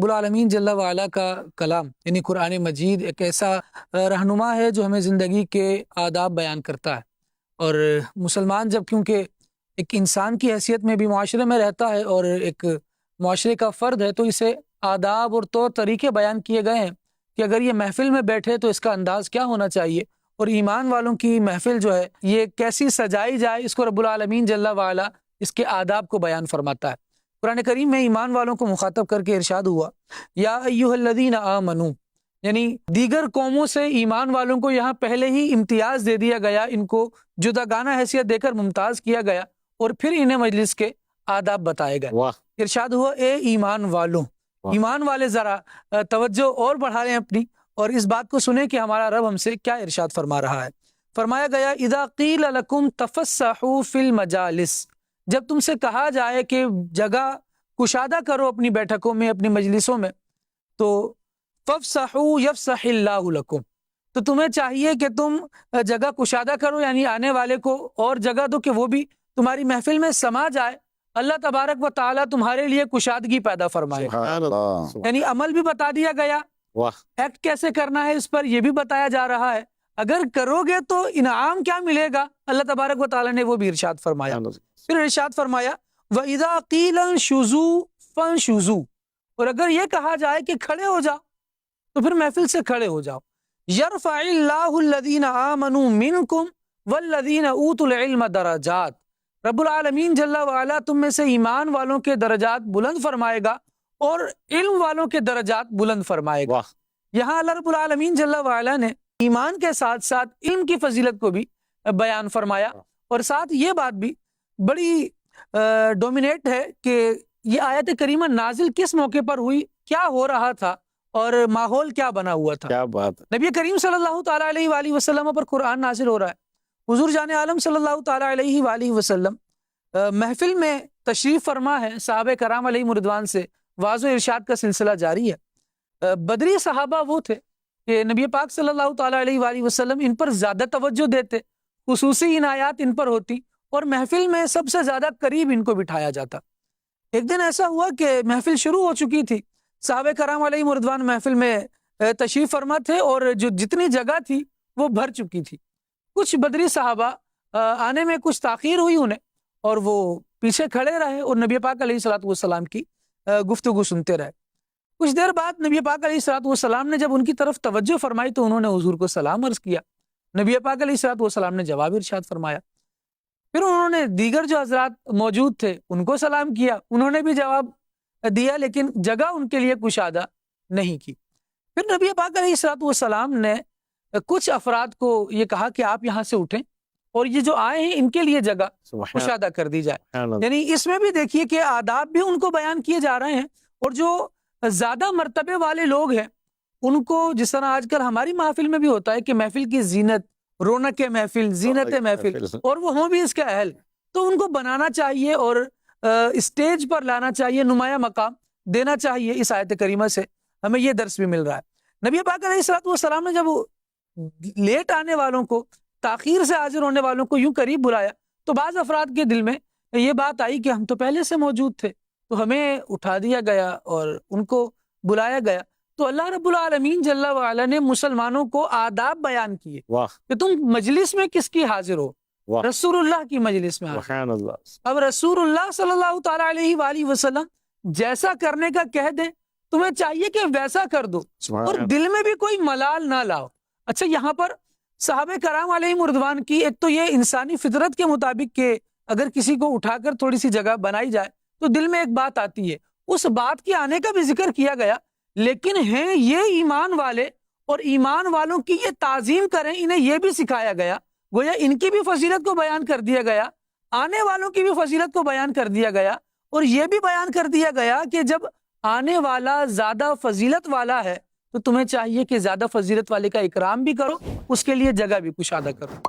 رب العالمین جل وعلا کا کلام یعنی قرآن مجید ایک ایسا رہنما ہے جو ہمیں زندگی کے آداب بیان کرتا ہے، اور مسلمان جب کیونکہ ایک انسان کی حیثیت میں بھی معاشرے میں رہتا ہے اور ایک معاشرے کا فرد ہے، تو اسے آداب اور طور طریقے بیان کیے گئے ہیں کہ اگر یہ محفل میں بیٹھے تو اس کا انداز کیا ہونا چاہیے، اور ایمان والوں کی محفل جو ہے یہ کیسی سجائی جائے، اس کو رب العالمین جل وعلا اس کے آداب کو بیان فرماتا ہے۔ قرآن کریم میں ایمان والوں کو مخاطب کر کے ارشاد ہوا، یا ایھا الذین آمنو، یعنی دیگر قوموں سے ایمان والوں کو یہاں پہلے ہی امتیاز دے دیا گیا، ان کو جداگانہ حیثیت دے کر ممتاز کیا گیا، اور پھر انہیں مجلس کے آداب بتائے گئے۔ ارشاد ہوا اے ایمان والوں، ایمان والے ذرا توجہ اور بڑھا لیں اپنی، اور اس بات کو سنیں کہ ہمارا رب ہم سے کیا ارشاد فرما رہا ہے۔ فرمایا گیا اذا قیل لکم تفسحوا فی المجالس، جب تم سے کہا جائے کہ جگہ کشادہ کرو اپنی بیٹھکوں میں، اپنی مجلسوں میں، تو فافسحوا یفسح اللہ لکم، تو تمہیں چاہیے کہ تم جگہ کشادہ کرو، یعنی آنے والے کو اور جگہ دو کہ وہ بھی تمہاری محفل میں سما جائے، اللہ تبارک و تعالیٰ تمہارے لیے کشادگی پیدا فرمائے۔ یعنی عمل بھی بتا دیا گیا، ایکٹ کیسے کرنا ہے اس پر یہ بھی بتایا جا رہا ہے، اگر کرو گے تو انعام کیا ملے گا اللہ تبارک و تعالیٰ نے وہ بھی ارشاد فرمایا۔ پھر ارشاد فرمایا وَإِذَا قِيلَ انشُزُوا فَانشُزُوا، اور اگر یہ کہا جائے کہ کھڑے ہو جاؤ تو پھر محفل سے کھڑے ہو جاؤ۔ يَرْفَعِ اللَّهُ الَّذِينَ آمَنُوا مِنْكُمْ وَالَّذِينَ أُوتُوا الْعِلْمَ دَرَجَاتٍ، رب العالمین جل وعلا تم میں سے ایمان والوں کے درجات بلند فرمائے گا اور علم والوں کے درجات بلند فرمائے گا۔ یہاں اللہ رب العالمین جل وعلا نے ایمان کے ساتھ ساتھ علم کی فضیلت کو بھی بیان فرمایا، اور ساتھ یہ بات بھی بڑی ڈومینیٹ ہے کہ یہ آیت کریمہ نازل کس موقع پر ہوئی، کیا ہو رہا تھا، اور ماحول کیا بنا ہوا تھا۔ کیا بات ہے۔ نبی کریم صلی اللہ تعالیٰ علیہ وآلہ وسلم پر قرآن نازل ہو رہا ہے، حضور جان عالم صلی اللہ تعالیٰ علیہ وآلہ وسلم محفل میں تشریف فرما ہے، صحابہ کرام علیہ رضوان سے واضح ارشاد کا سلسلہ جاری ہے۔ بدری صحابہ وہ تھے کہ نبی پاک صلی اللہ تعالیٰ علیہ وآلہ وسلم ان پر زیادہ توجہ دیتے، خصوصی عنایات ان پر ہوتی، اور محفل میں سب سے زیادہ قریب ان کو بٹھایا جاتا۔ ایک دن ایسا ہوا کہ محفل شروع ہو چکی تھی، صحابہ کرام علیہ رضوان محفل میں تشریف فرما تھے، اور جو جتنی جگہ تھی وہ بھر چکی تھی۔ کچھ بدری صحابہ آنے میں کچھ تاخیر ہوئی انہیں، اور وہ پیچھے کھڑے رہے اور نبی پاک علیہ الصلوۃ والسلام کی گفتگو سنتے رہے۔ کچھ دیر بعد نبی پاک علیہ الصلوۃ والسلام نے جب ان کی طرف توجہ فرمائی تو انہوں نے حضور کو سلام عرض کیا، نبی پاک علیہ الصلوۃ والسلام نے جواب ارشاد فرمایا۔ پھر انہوں نے دیگر جو حضرات موجود تھے ان کو سلام کیا، انہوں نے بھی جواب دیا، لیکن جگہ ان کے لیے کشادہ نہیں کی۔ پھر نبی پاک علیہ الصلوۃ والسلام نے کچھ افراد کو یہ کہا کہ آپ یہاں سے اٹھیں، اور یہ جو آئے ہیں ان کے لیے جگہ کشادہ کر دی جائے۔ یعنی اس میں بھی دیکھیے کہ آداب بھی ان کو بیان کیے جا رہے ہیں، اور جو زیادہ مرتبے والے لوگ ہیں ان کو، جس طرح آج کل ہماری محفل میں بھی ہوتا ہے کہ محفل کی زینت، رونق محفل، زینت محفل، اور وہ ہوں بھی اس کے اہل، تو ان کو بنانا چاہیے اور اسٹیج پر لانا چاہیے، نمایاں مقام دینا چاہیے۔ اس آیت کریمہ سے ہمیں یہ درس بھی مل رہا ہے۔ نبی پاک علیہ الصلوۃ والسلام نے جب لیٹ آنے والوں کو، تاخیر سے حاضر ہونے والوں کو یوں قریب بلایا تو بعض افراد کے دل میں یہ بات آئی کہ ہم تو پہلے سے موجود تھے، تو ہمیں اٹھا دیا گیا اور ان کو بلایا گیا۔ تو اللہ رب العالمین جل وعلا نے مسلمانوں کو آداب بیان کیے کہ تم مجلس میں کس کی حاضر ہو، رسول اللہ کی مجلس میں حاضر۔ اب رسول اللہ صلی اللہ تعالیٰ علیہ وآلہ وسلم جیسا کرنے کا کہہ دیں، تمہیں چاہیے کہ ویسا کر دو، اور دل میں بھی کوئی ملال نہ لاؤ۔ اچھا، یہاں پر صحابہ کرام علیہ رضوان کی ایک تو یہ انسانی فطرت کے مطابق کہ اگر کسی کو اٹھا کر تھوڑی سی جگہ بنائی جائے تو دل میں ایک بات آتی ہے، اس بات کے آنے کا بھی ذکر کیا گیا، لیکن ہیں یہ ایمان والے، اور ایمان والوں کی یہ تعظیم کریں، انہیں یہ بھی سکھایا گیا، گویا ان کی بھی فضیلت کو بیان کر دیا گیا، آنے والوں کی بھی فضیلت کو بیان کر دیا گیا، اور یہ بھی بیان کر دیا گیا کہ جب آنے والا زیادہ فضیلت والا ہے تو تمہیں چاہیے کہ زیادہ فضیلت والے کا اکرام بھی کرو، اس کے لیے جگہ بھی کشادہ کرو۔